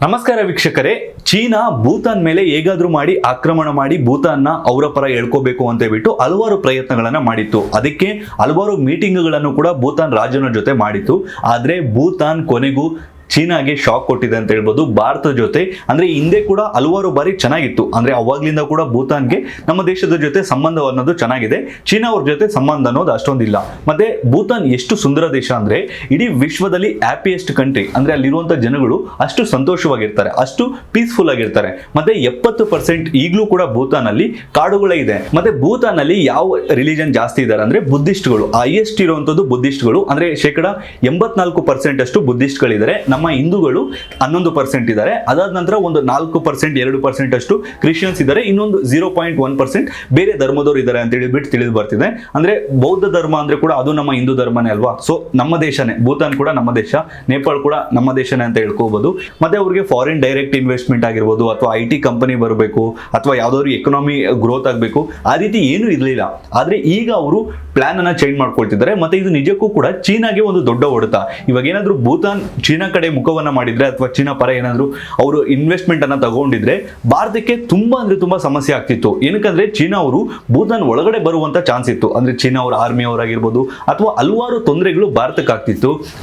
ನಮಸ್ಕಾರ ವೀಕ್ಷಕರೇ, ಚೀನಾ ಭೂತಾನ್ ಮೇಲೆ ಹೇಗಾದ್ರೂ ಮಾಡಿ ಆಕ್ರಮಣ ಮಾಡಿ ಭೂತಾನ್ನ ಅವರ ಪರ ಹೇಳ್ಕೋಬೇಕು ಅಂತ ಹೇಳ್ಬಿಟ್ಟು ಹಲವಾರು ಪ್ರಯತ್ನಗಳನ್ನ ಮಾಡಿತ್ತು. ಅದಕ್ಕೆ ಹಲವಾರು ಮೀಟಿಂಗ್ಗಳನ್ನು ಕೂಡ ಭೂತಾನ್ ರಾಜನ ಜೊತೆ ಮಾಡಿತ್ತು. ಆದ್ರೆ ಭೂತಾನ್ ಕೊನೆಗೂ ಚೀನಾಗೆ ಶಾಕ್ ಕೊಟ್ಟಿದೆ ಅಂತ ಹೇಳ್ಬೋದು. ಭಾರತದ ಜೊತೆ ಅಂದ್ರೆ ಹಿಂದೆ ಕೂಡ ಹಲವಾರು ಬಾರಿ ಚೆನ್ನಾಗಿತ್ತು, ಅಂದ್ರೆ ಅವಾಗ್ಲಿಂದ ಕೂಡ ಭೂತಾನ್ಗೆ ನಮ್ಮ ದೇಶದ ಜೊತೆ ಸಂಬಂಧ ಅನ್ನೋದು ಚೆನ್ನಾಗಿದೆ. ಚೀನಾ ಅವ್ರ ಜೊತೆ ಸಂಬಂಧ ಅನ್ನೋದು ಅಷ್ಟೊಂದಿಲ್ಲ. ಮತ್ತೆ ಭೂತಾನ್ ಎಷ್ಟು ಸುಂದರ ದೇಶ ಅಂದ್ರೆ ಇಡೀ ವಿಶ್ವದಲ್ಲಿ ಹ್ಯಾಪಿಯೆಸ್ಟ್ ಕಂಟ್ರಿ, ಅಂದ್ರೆ ಅಲ್ಲಿರುವಂತ ಜನಗಳು ಅಷ್ಟು ಸಂತೋಷವಾಗಿರ್ತಾರೆ, ಅಷ್ಟು ಪೀಸ್ಫುಲ್ ಆಗಿರ್ತಾರೆ. ಮತ್ತೆ 70% ಈಗಲೂ ಕೂಡ ಭೂತಾನ್ ಅಲ್ಲಿ ಕಾಡುಗಳೇ ಇದೆ. ಮತ್ತೆ ಭೂತಾನ್ ಅಲ್ಲಿ ಯಾವ ರಿಲಿಜನ್ ಜಾಸ್ತಿ ಇದ್ದಾರೆ ಅಂದ್ರೆ ಬುದ್ಧಿಸ್ಟ್ಗಳು, ಹೈಯೆಸ್ಟ್ ಇರುವಂತದ್ದು ಬುದ್ಧಿಸ್ಟ್ಗಳು, ಅಂದ್ರೆ 84% ಅಷ್ಟು ಬುದ್ಧಿಸ್ಟ್ಗಳಿದ್ದಾರೆ. ನಮ್ಮ ಹಿಂದೂಗಳು 11% ಇದ್ದಾರೆ. ಅದಾದ ನಂತರ ಒಂದು 4% 2% ಅಷ್ಟು ಕ್ರಿಶ್ಚಿಯನ್ಸ್ ಇದ್ದಾರೆ. ಇನ್ನೊಂದು 0.1% ಬೇರೆ ಧರ್ಮದವರು ಇದ್ದಾರೆ ಅಂತ ಹೇಳಿಬಿಟ್ಟು ತಿಳಿದು ಬರ್ತಿದೆ. ಅಂದ್ರೆ ಬೌದ್ಧ ಧರ್ಮ ಅಂದ್ರೆ ಕೂಡ ಅದು ನಮ್ಮ ಹಿಂದೂ ಧರ್ಮನೇ ಅಲ್ವಾ. ಸೊ ನಮ್ಮ ದೇಶನೇ, ಭೂತಾನ್ ಕೂಡ ನಮ್ಮ ದೇಶ, ನೇಪಾಳ ಕೂಡ ನಮ್ಮ ದೇಶನೇ ಅಂತ ಹೇಳ್ಕೋಬಹುದು. ಮತ್ತೆ ಅವ್ರಿಗೆ ಫಾರಿನ್ ಡೈರೆಕ್ಟ್ ಇನ್ವೆಸ್ಟ್ಮೆಂಟ್ ಆಗಿರ್ಬೋದು, ಅಥವಾ IT ಕಂಪನಿ ಬರಬೇಕು, ಅಥವಾ ಯಾವ್ದಾದ್ರು ಎಕನಾಮಿ ಗ್ರೋತ್ ಆಗಬೇಕು, ಆ ರೀತಿ ಏನು ಇರಲಿಲ್ಲ. ಆದ್ರೆ ಈಗ ಅವರು ಪ್ಲಾನ್ ಅನ್ನ ಚೇಂಜ್ ಮಾಡ್ಕೊಳ್ತಿದ್ದಾರೆ. ಮತ್ತೆ ಇದು ನಿಜಕ್ಕೂ ಕೂಡ ಚೀನಾಗೆ ಒಂದು ದೊಡ್ಡ ಹೊಡೆತ. ಇವಾಗ ಏನಾದ್ರು ಭೂತಾನ್ ಚೀನಾ ಕಡೆ ಮುಖವನ್ನ ಮಾಡಿದ್ರೆ, ಅಥವಾ ಚೀನಾ ಪರ ಏನಾದ್ರು ಅವರು ಇನ್ವೆಸ್ಟ್ಮೆಂಟ್ ಅನ್ನ ತಗೊಂಡಿದ್ರೆ ಭಾರತಕ್ಕೆ ತುಂಬಾ ಅಂದ್ರೆ ತುಂಬಾ ಸಮಸ್ಯೆ ಆಗ್ತಿತ್ತು. ಏನಕ್ಕಂದ್ರೆ ಚೀನಾ ಅವರು ಭೂತಾನ್ ಒಳಗಡೆ ಬರುವಂತ ಚಾನ್ಸ್ ಇತ್ತು. ಅಂದ್ರೆ ಚೀನಾ ಅವರ ಆರ್ಮಿ ಅವರಾಗಿರ್ಬೋದು, ಅಥವಾ ಹಲವಾರು ತೊಂದರೆಗಳು ಭಾರತಕ್ಕೆ ಆಗ್ತಿತ್ತು.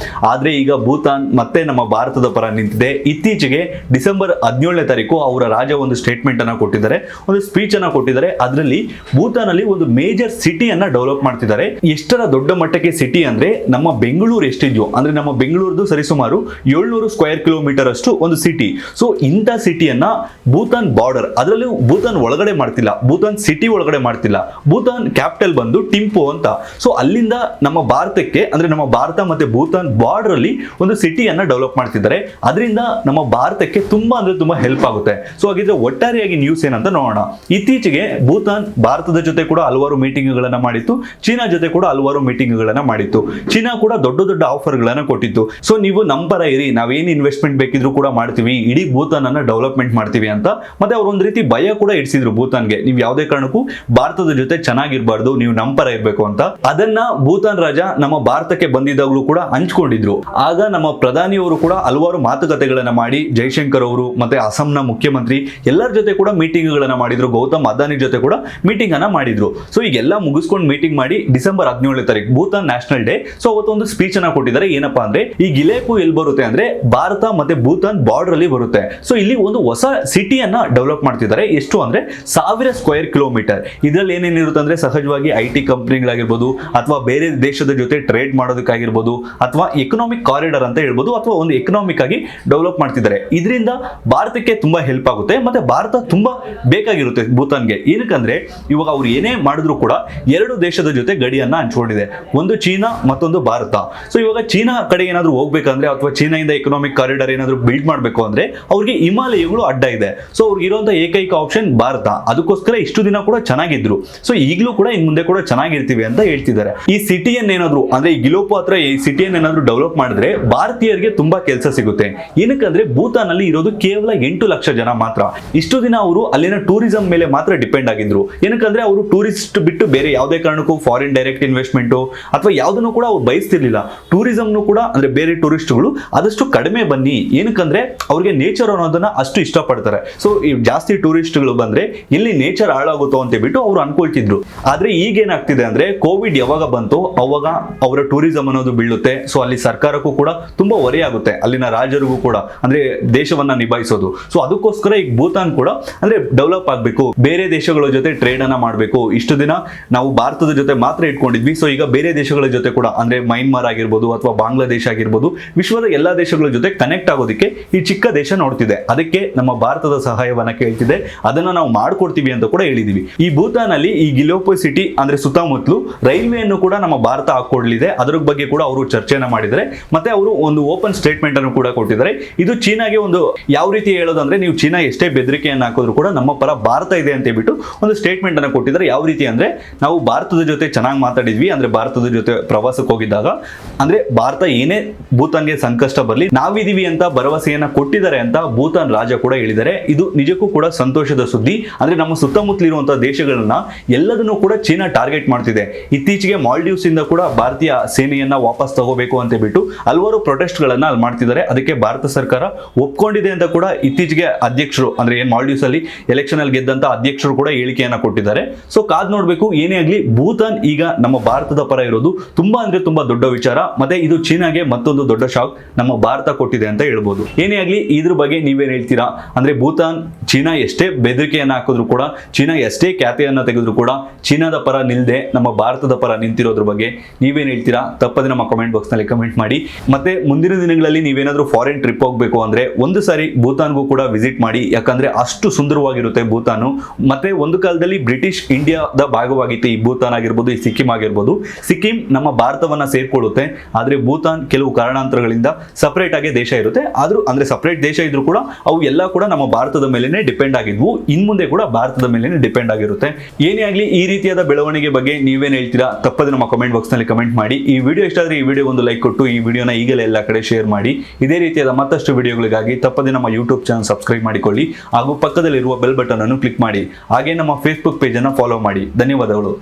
ಆದ್ರೆ ಈಗ ಭೂತಾನ್ ಮತ್ತೆ ನಮ್ಮ ಭಾರತದ ಪರ ನಿಂತಿದೆ. ಇತ್ತೀಚೆಗೆ ಡಿಸೆಂಬರ್ 17ನೇ ತಾರೀಕು ಅವರ ರಾಜ ಒಂದು ಸ್ಟೇಟ್ಮೆಂಟ್ ಅನ್ನ ಕೊಟ್ಟಿದ್ದಾರೆ, ಒಂದು ಸ್ಪೀಚ್ ಅನ್ನ ಕೊಟ್ಟಿದ್ದಾರೆ. ಅದರಲ್ಲಿ ಭೂತಾನ್ ಅಲ್ಲಿ ಒಂದು ಮೇಜರ್ ಸಿಟಿಯನ್ನ ಡೆವಲಪ್ ಮಾಡ್ತಿದ್ದಾರೆ. ಎಷ್ಟರ ದೊಡ್ಡ ಮಟ್ಟಕ್ಕೆ ಸಿಟಿ ಅಂದ್ರೆ ನಮ್ಮ ಬೆಂಗಳೂರು ಎಷ್ಟಿದ್ಯೋ, ಅಂದ್ರೆ ನಮ್ಮ ಬೆಂಗಳೂರದು ಸರಿಸುಮಾರು 700 ಸ್ಕ್ವೇರ್ ಕಿಲೋಮೀಟರ್ ಅಷ್ಟು ಒಂದು ಸಿಟಿ. ಸೊ ಇಂಥ ಸಿಟಿಯನ್ನ ಭೂತಾನ್ ಬಾರ್ಡರ್, ಅದರಲ್ಲೂ ಭೂತಾನ್ ಒಳಗಡೆ ಮಾಡ್ತಿಲ್ಲ, ಭೂತಾನ್ ಸಿಟಿ ಒಳಗಡೆ ಮಾಡ್ತಿಲ್ಲ. ಭೂತಾನ್ ಕ್ಯಾಪಿಟಲ್ ಬಂದು ಟಿಂಪೋ ಅಂತ. ಸೊ ಅಲ್ಲಿಂದ ನಮ್ಮ ಭಾರತಕ್ಕೆ, ಅಂದ್ರೆ ನಮ್ಮ ಭಾರತ ಮತ್ತೆ ಭೂತಾನ್ ಬಾರ್ಡರ್ ಅಲ್ಲಿ ಒಂದು ಸಿಟಿಯನ್ನ ಡೆವಲಪ್ ಮಾಡ್ತಿದ್ದಾರೆ. ಅದರಿಂದ ನಮ್ಮ ಭಾರತಕ್ಕೆ ತುಂಬಾ ಅಂದ್ರೆ ತುಂಬಾ ಹೆಲ್ಪ್ ಆಗುತ್ತೆ. ಸೊ ಹಾಗಿದ್ರೆ ಒಟ್ಟಾರೆಯಾಗಿ ನ್ಯೂಸ್ ಏನಂತ ನೋಡೋಣ. ಇತ್ತೀಚೆಗೆ ಭೂತಾನ್ ಭಾರತದ ಜೊತೆ ಕೂಡ ಹಲವಾರು ಮೀಟಿಂಗ್ ಗಳನ್ನ ಮಾಡಿತ್ತು, ಚೀನಾ ಜೊತೆ ಕೂಡ ಹಲವಾರು ಮೀಟಿಂಗ್ ಗಳನ್ನ ಮಾಡಿತ್ತು. ಚೀನಾ ಕೂಡ ದೊಡ್ಡ ದೊಡ್ಡ ಆಫರ್ ಗಳನ್ನ ಕೊಟ್ಟಿತ್ತು. ಸೊ ನೀವು ನಮ್ಮ ಪರ ಇರಿ, ನಾವೇನು ಇನ್ವೆಸ್ಟ್ಮೆಂಟ್ ಬೇಕಿದ್ರು ಕೂಡ ಮಾಡ್ತೀವಿ, ಇಡೀ ಭೂತಾನ್ ಅನ್ನ ಡೆವಲಪ್ಮೆಂಟ್ ಮಾಡ್ತೀವಿ ಅಂತ. ಮತ್ತೆ ಅವ್ರು ಒಂದ್ ರೀತಿ ಭಯ ಕೂಡ ಇಡಿಸಿದ್ರು ಭೂತಾನ್ಗೆ, ನೀವು ಯಾವುದೇ ಕಾರಣಕ್ಕೂ ಭಾರತದ ಜೊತೆ ಚೆನ್ನಾಗಿರ್ಬಾರ್ದು, ನೀವು ನಮ್ಮ ಪರ ಇರ್ಬೇಕು ಅಂತ. ಅದನ್ನ ಭೂತಾನ್ ರಾಜ ನಮ್ಮ ಭಾರತಕ್ಕೆ ಬಂದಿದ್ದಾಗಲೂ ಕೂಡ ಹಂಚ್ಕೊಂಡಿದ್ರು. ಆಗ ನಮ್ಮ ಪ್ರಧಾನಿಯವರು ಕೂಡ ಹಲವಾರು ಮಾತುಕತೆಗಳನ್ನ ಮಾಡಿ, ಜೈಶಂಕರ್ ಅವರು ಮತ್ತೆ ಅಸ್ಸಾಂನ ಮುಖ್ಯಮಂತ್ರಿ ಎಲ್ಲರ ಜೊತೆ ಕೂಡ ಮೀಟಿಂಗ್ ಗಳನ್ನ ಮಾಡಿದ್ರು. ಗೌತಮ್ ಅದಾನಿ ಜೊತೆ ಕೂಡ ಮೀಟಿಂಗ್ ಅನ್ನ ಮಾಡಿದ್ರು. ಸೊ ಈಗೆಲ್ಲ ಮುಗಿಸ್ಕೊಂಡು ಮೀಟಿಂಗ್ ಮಾಡಿ ಡಿಸೆಂಬರ್ 17ನೇ ತಾರೀಕು ಭೂತಾನ್ ನ್ಯಾಷನಲ್ ಡೇ. ಸೊ ಅವತ್ತೊಂದು ಸ್ಪೀಚ್ ಅನ್ನ ಕೊಟ್ಟಿದ್ದಾರೆ. ಏನಪ್ಪಾ ಅಂದ್ರೆ ಈ ಗಿಲೇಪು ಎಲ್ಲಿ ಬರುತ್ತೆ ಅಂದ್ರೆ ಭಾರತ ಮತ್ತೆ ಭೂತಾನ್ ಬಾರ್ಡರ್ ಅಲ್ಲಿ ಬರುತ್ತೆ. ಸೊ ಇಲ್ಲಿ ಒಂದು ಹೊಸ ಸಿಟಿಯನ್ನ ಡೆವಲಪ್ ಮಾಡ್ತಿದ್ದಾರೆ. ಎಷ್ಟು ಅಂದ್ರೆ 1000 ಸ್ಕ್ವೇರ್ ಕಿಲೋಮೀಟರ್. ಇದರಲ್ಲಿ ಏನೇನಿರುತ್ತೆ ಅಂದ್ರೆ ಸಹಜವಾಗಿ IT ಕಂಪನಿಗಳಾಗಿರ್ಬೋದು, ಅಥವಾ ಬೇರೆ ದೇಶದ ಜೊತೆ ಟ್ರೇಡ್ ಮಾಡೋದಕ್ಕಾಗಿರ್ಬೋದು, ಅಥವಾ ಎಕನಾಮಿಕ್ ಕಾರಿಡಾರ್ ಅಂತ ಹೇಳ್ಬೋದು, ಅಥವಾ ಒಂದು ಎಕನಾಮಿಕ್ ಆಗಿ ಡೆವಲಪ್ ಮಾಡ್ತಿದ್ದಾರೆ. ಇದರಿಂದ ಭಾರತಕ್ಕೆ ತುಂಬಾ ಹೆಲ್ಪ್ ಆಗುತ್ತೆ. ಮತ್ತೆ ಭಾರತ ತುಂಬಾ ಬೇಕಾಗಿರುತ್ತೆ ಭೂತಾನ್ಗೆ. ಏನಕ್ಕಂದ್ರೆ ಇವಾಗ ಅವ್ರು ಏನೇ ಮಾಡಿದ್ರು ಕೂಡ ಎರಡು ದೇಶದ ಜೊತೆ ಗಡಿಯನ್ನ ಹಂಚ್ಕೊಂಡಿದೆ, ಒಂದು ಚೀನಾ ಮತ್ತೊಂದು ಭಾರತ. ಸೊ ಇವಾಗ ಚೀನಾ ಕಡೆ ಏನಾದ್ರು ಹೋಗ್ಬೇಕಂದ್ರೆ, ಅಥವಾ ಚೀನಾದಿಂದ ಎಕನಾಮಿಕ್ ಕಾರಿಡಾರ್ ಏನಾದ್ರು ಬಿಲ್ಡ್ ಮಾಡಬೇಕು ಅಂದ್ರೆ ಅವ್ರಿಗೆ ಹಿಮಾಲಯಗಳು ಅಡ್ಡ ಇದೆ. ಸೊ ಅವ್ರಿಗೆ ಇರುವಂತ ಏಕೈಕ ಆಪ್ಷನ್ ಭಾರತ. ಅದಕ್ಕೋಸ್ಕರ ಇಷ್ಟು ದಿನ ಕೂಡ ಚೆನ್ನಾಗಿದ್ರು. ಸೊ ಈಗಲೂ ಕೂಡ ಇನ್ ಮುಂದೆ ಕೂಡ ಚೆನ್ನಾಗಿರ್ತೀವಿ ಅಂತ ಹೇಳ್ತಿದ್ದಾರೆ. ಈ ಸಿಟಿಯನ್ನೇನಾದ್ರು ಅಂದ್ರೆ ಈ ಗಿಲೋಪು ಹತ್ರ ಈ ಸಿಟಿಯನ್ನೇನಾದ್ರು ಡೆವಲಪ್ ಮಾಡಿದ್ರೆ ಭಾರತೀಯರಿಗೆ ತುಂಬಾ ಕೆಲಸ ಸಿಗುತ್ತೆ. ಏನಕ್ಕಂದ್ರೆ ಭೂತಾನ್ ಅಲ್ಲಿ ಇರೋದು ಕೇವಲ 8 ಲಕ್ಷ ಜನ ಮಾತ್ರ. ಇಷ್ಟು ದಿನ ಅವರು ಅಲ್ಲಿನ ಟೂರಿಸಂ ಮೇಲೆ ಮಾತ್ರ ಡಿಪೆಂಡ್ ಆಗಿದ್ರು. ಏನಕ್ಕಂದ್ರೆ ಅವರು ಟೂರಿಸ್ಟ್ ಬಿಟ್ಟು ಬೇರೆ ಯಾವುದೇ ಕಾರಣಕ್ಕೂ ಫಾರಿನ್ ಡೈರೆಕ್ಟ್ ಇನ್ವೆಸ್ಟ್ಮೆಂಟ್ ಅಥವಾ ಯಾವುದನ್ನು ಕೂಡ ಅವ್ರು ಬಯಸ್ತಿರ್ಲಿಲ್ಲ. ಟೂರಿಸಂನು ಕೂಡ ಅಂದ್ರೆ ಬೇರೆ ಟೂರಿಸ್ಟ್ಗಳು ಆದಷ್ಟು ಕಡಿಮೆ ಬನ್ನಿ, ಏನಕ್ಕಂದ್ರೆ ಅವ್ರಿಗೆ ನೇಚರ್ ಅನ್ನೋದನ್ನ ಅಷ್ಟು ಇಷ್ಟಪಡ್ತಾರೆ. ಸೊ ಈ ಜಾಸ್ತಿ ಟೂರಿಸ್ಟ್ಗಳು ಬಂದ್ರೆ ಇಲ್ಲಿ ನೇಚರ್ ಹಾಳಾಗುತ್ತೋ ಅಂತ ಬಿಟ್ಟು ಅವ್ರು ಅನ್ಕೊಳ್ತಿದ್ರು. ಆದ್ರೆ ಈಗ ಏನಾಗ್ತಿದೆ ಅಂದ್ರೆ ಕೋವಿಡ್ ಯಾವಾಗ ಬಂತು ಅವಾಗ ಅವರ ಟೂರಿಸಂ ಅನ್ನೋದು ಬೀಳುತ್ತೆ. ಸೊ ಅಲ್ಲಿ ಸರ್ಕಾರಕ್ಕೂ ಕೂಡ ತುಂಬಾ ಹೊರೆ ಆಗುತ್ತೆ, ಅಲ್ಲಿನ ರಾಜರಿಗೂ ಕೂಡ, ಅಂದ್ರೆ ದೇಶವನ್ನ ನಿಭಾಯಿಸೋದು. ಸೊ ಅದಕ್ಕೋಸ್ಕರ ಈಗ ಭೂತಾನ್ ಕೂಡ ಅಂದ್ರೆ ಡೆವಲಪ್ ಆಗ್ಬೇಕು, ಬೇರೆ ದೇಶಗಳ ಜೊತೆ ಟ್ರೇಡ್ ಅನ್ನ ಮಾಡಬೇಕು. ಇಷ್ಟು ದಿನ ನಾವು ಭಾರತದ ಜೊತೆ ಮಾತ್ರ ಇಟ್ಕೊಂಡಿದ್ವಿ. ಸೊ ಈಗ ಬೇರೆ ದೇಶಗಳ ಜೊತೆ ಕೂಡ, ಅಂದ್ರೆ ಮೈನ್ಮಾರ್ ಆಗಿರ್ಬೋದು ಅಥವಾ ಬಾಂಗ್ಲಾದೇಶ ಆಗಿರ್ಬೋದು, ವಿಶ್ವದ ಎಲ್ಲಾ ದೇಶಗಳ ಜೊತೆ ಕನೆಕ್ಟ್ ಆಗೋದಕ್ಕೆ ಈ ಚಿಕ್ಕ ದೇಶ ನೋಡ್ತಿದೆ. ಅದಕ್ಕೆ ನಮ್ಮ ಭಾರತದ ಸಹಾಯವನ್ನ ಕೇಳ್ತಿದೆ, ಅದನ್ನ ನಾವು ಮಾಡ್ಕೊಡ್ತೀವಿ ಅಂತ ಕೂಡ ಹೇಳಿದೀವಿ. ಈ ಭೂತಾನ್ ಅಲ್ಲಿ ಈ ಗಿಲೋಪು ಸಿಟಿ ಅಂದ್ರೆ ಸುತ್ತಮುತ್ತಲು ರೈಲ್ವೆಯನ್ನು ಕೂಡ ನಮ್ಮ ಭಾರತ ಹಾಕೊಡ್ಲಿದೆ. ಅದ್ರ ಬಗ್ಗೆ ಕೂಡ ಅವರು ಚರ್ಚೆನ ಮಾಡಿದ್ದಾರೆ. ಮತ್ತೆ ಅವರು ಒಂದು ಓಪನ್ ಸ್ಟೇಟ್ಮೆಂಟ್ ಅನ್ನು ಕೂಡ ಕೊಟ್ಟಿದ್ದಾರೆ. ಇದು ಚೀನಾಗೆ ಒಂದು ಯಾವ ರೀತಿ ಹೇಳೋದಂದ್ರೆ, ನೀವು ಚೀನಾ ಎಷ್ಟೇ ಬೆದರಿಕೆಯನ್ನು ಹಾಕಿದ್ರು ಕೂಡ ನಮ್ಮ ಪರ ಭಾರತ ಇದೆ ಅಂತ ಹೇಳ್ಬಿಟ್ಟು ಒಂದು ಸ್ಟೇಟ್ಮೆಂಟ್ ಅನ್ನು ಕೊಟ್ಟಿದ್ದಾರೆ. ಯಾವ ರೀತಿ ಅಂದ್ರೆ, ನಾವು ಭಾರತದ ಜೊತೆ ಚೆನ್ನಾಗಿ ಮಾತಾಡಿದ್ವಿ, ಅಂದ್ರೆ ಭಾರತದ ಜೊತೆ ಪ್ರವಾಸಕ್ಕೆ ಹೋಗಿದ್ದಾಗ, ಅಂದ್ರೆ ಭಾರತ ಏನೇ ಭೂತಾನ್ಗೆ ಸಂಕಷ್ಟ ಬರಲಿ, ನಾವಿದೀವಿ ಅಂತ ಭರವಸೆಯನ್ನ ಕೊಟ್ಟಿದ್ದಾರೆ ಅಂತ ಭೂತಾನ್ ರಾಜ ಕೂಡ ಹೇಳಿದ್ದಾರೆ. ಇದು ನಿಜಕ್ಕೂ ಕೂಡ ಸಂತೋಷದ ಸುದ್ದಿ. ಅಂದ್ರೆ ನಮ್ಮ ಸುತ್ತಮುತ್ತಲಿರುವಂತಹ ದೇಶಗಳನ್ನ ಎಲ್ಲದನ್ನು ಕೂಡ ಚೀನಾ ಟಾರ್ಗೆಟ್ ಮಾಡ್ತಿದೆ. ಇತ್ತೀಚೆಗೆ ಮಾಲ್ಡೀವ್ಸ್ ಇಂದ ಕೂಡ ಭಾರತೀಯ ಸೇನೆಯನ್ನ ವಾಪಸ್ ತಗೋಬೇಕು ಅಂತ ಬಿಟ್ಟು ಹಲವಾರು ಪ್ರೊಟೆಸ್ಟ್ ಗಳನ್ನ ಅಲ್ಲಿ ಮಾಡ್ತಿದ್ದಾರೆ. ಅದಕ್ಕೆ ಭಾರತ ಸರ್ಕಾರ ಒಪ್ಕೊಂಡಿದೆ ಅಂತ ಕೂಡ ಇತ್ತೀಚೆಗೆ ಅಧ್ಯಕ್ಷರು, ಅಂದ್ರೆ ಏನ್ ಮಾಲ್ಡೀವ್ಸ್ ಅಲ್ಲಿ ಎಲೆಕ್ಷನ್ ಅಲ್ಲಿ ಗೆದ್ದಂತ ಅಧ್ಯಕ್ಷರು ಕೂಡ ಹೇಳಿಕೆಯನ್ನ ಕೊಟ್ಟಿದ್ದಾರೆ. ಸೊ ಕಾದ್ ನೋಡ್ಬೇಕು. ಏನೇ ಆಗ್ಲಿ, ಭೂತಾನ್ ಈಗ ನಮ್ಮ ಭಾರತದ ಪರ ಇರೋದು ತುಂಬಾ ಅಂದ್ರೆ ತುಂಬಾ ದೊಡ್ಡ ವಿಚಾರ. ಮತ್ತೆ ಇದು ಚೀನಾಗೆ ಮತ್ತೊಂದು ದೊಡ್ಡ ಶಾಕ್ ನಮ್ಮ ಭಾರತ ಕೊಟ್ಟಿದೆ ಅಂತ ಹೇಳ್ಬೋದು. ಏನೇ ಆಗ್ಲಿ, ಇದ್ರ ಬಗ್ಗೆ ನೀವೇನ್ ಹೇಳ್ತೀರಾ? ಅಂದ್ರೆ ಭೂತಾನ್ ಚೀನಾ ಎಷ್ಟೇ ಬೆದರಿಕೆಯನ್ನ ಹಾಕಿದ್ರು ಕೂಡ, ಚೀನಾ ಎಷ್ಟೇ ಖ್ಯಾತಿಯನ್ನ ತೆಗೆದ್ರು ಕೂಡ ಚೀನಾದ ಪರ ನಿಲ್ದೆ ನಮ್ಮ ಭಾರತದ ಪರ ನಿಂತಿರೋದ್ರ ಬಗ್ಗೆ ನೀವೇನ್ ಹೇಳ್ತೀರಾ? ತಪ್ಪದೆ ನಮ್ಮ ಕಮೆಂಟ್ ಬಾಕ್ಸ್ ನಲ್ಲಿ ಕಮೆಂಟ್ ಮಾಡಿ. ಮತ್ತೆ ಮುಂದಿನ ದಿನಗಳಲ್ಲಿ ನೀವೇನಾದ್ರೂ ಫಾರಿನ್ ಟ್ರಿಪ್ ಹೋಗ್ಬೇಕು ಅಂದ್ರೆ ಒಂದು ಸಾರಿ ಭೂತಾನ್ಗೂ ಕೂಡ ವಿಸಿಟ್ ಮಾಡಿ. ಯಾಕಂದ್ರೆ ಅಷ್ಟು ಸುಂದರವಾಗಿರುತ್ತೆ ಭೂತಾನು. ಮತ್ತೆ ಒಂದು ಕಾಲದಲ್ಲಿ ಬ್ರಿಟಿಷ್ ಇಂಡಿಯಾದ ಭಾಗವಾಗಿತ್ತು ಈ ಭೂತಾನ್ ಆಗಿರ್ಬೋದು, ಈ ಸಿಕ್ಕಿಂ ಆಗಿರ್ಬೋದು. ಸಿಕ್ಕಿಂ ನಮ್ಮ ಭಾರತವನ್ನ ಸೇರ್ಕೊಳ್ಳುತ್ತೆ, ಆದ್ರೆ ಭೂತಾನ್ ಕೆಲವು ಕಾರಣಾಂತರಗಳಿಂದ ಸಪರೇಟ್ ಆಗಿ ದೇಶ ಇರುತ್ತೆ. ಆದ್ರೂ ಅಂದ್ರೆ ಸಪರೇಟ್ ದೇಶ ಇದ್ರೂ ಕೂಡ ಅವು ಎಲ್ಲ ಕೂಡ ನಮ್ಮ ಭಾರತದ ಮೇಲೆನೆ ಡಿಪೆಂಡ್ ಆಗಿದ್ವು. ಇನ್ ಮುಂದೆ ಕೂಡ ಭಾರತದ ಮೇಲೆನೆ ಡಿಪೆಂಡ್ ಆಗಿರುತ್ತೆ. ಏನೇ ಆಗ್ಲಿ, ಈ ರೀತಿಯಾದ ಬೆಳವಣಿಗೆ ಬಗ್ಗೆ ನೀವೇನ್ ಹೇಳ್ತೀರಾ? ತಪ್ಪದೆ ನಮ್ಮ ಕಮೆಂಟ್ ಬಾಕ್ಸ್ ನಲ್ಲಿ ಕಮೆಂಟ್ ಮಾಡಿ. ಈ ವಿಡಿಯೋ ಇಷ್ಟ ಆದ್ರೆ ಈ ವಿಡಿಯೋ ಒಂದು ಲೈಕ್ ಕೊಟ್ಟು ಈ ವಿಡಿಯೋನ ಈಗಲೇ ಎಲ್ಲ ಕಡೆ ಶೇರ್ ಮಾಡಿ. ಇದೇ ರೀತಿಯಾದ ಮತ್ತಷ್ಟು ವಿಡಿಯೋಗಳಿಗಾಗಿ ತಪ್ಪದೆ ನಮ್ಮ ಯೂಟ್ಯೂಬ್ ಚಾನಲ್ ಸಬ್ಸ್ಕ್ರೈಬ್ ಮಾಡಿಕೊಳ್ಳಿ ಹಾಗೂ ಪಕ್ಕದಲ್ಲಿರುವ ಬೆಲ್ ಬಟನ್ ಅನ್ನು ಕ್ಲಿಕ್ ಮಾಡಿ. ಹಾಗೆ ನಮ್ಮ ಫೇಸ್ಬುಕ್ ಪೇಜ್ ಅನ್ನು ಫಾಲೋ ಮಾಡಿ. ಧನ್ಯವಾದಗಳು.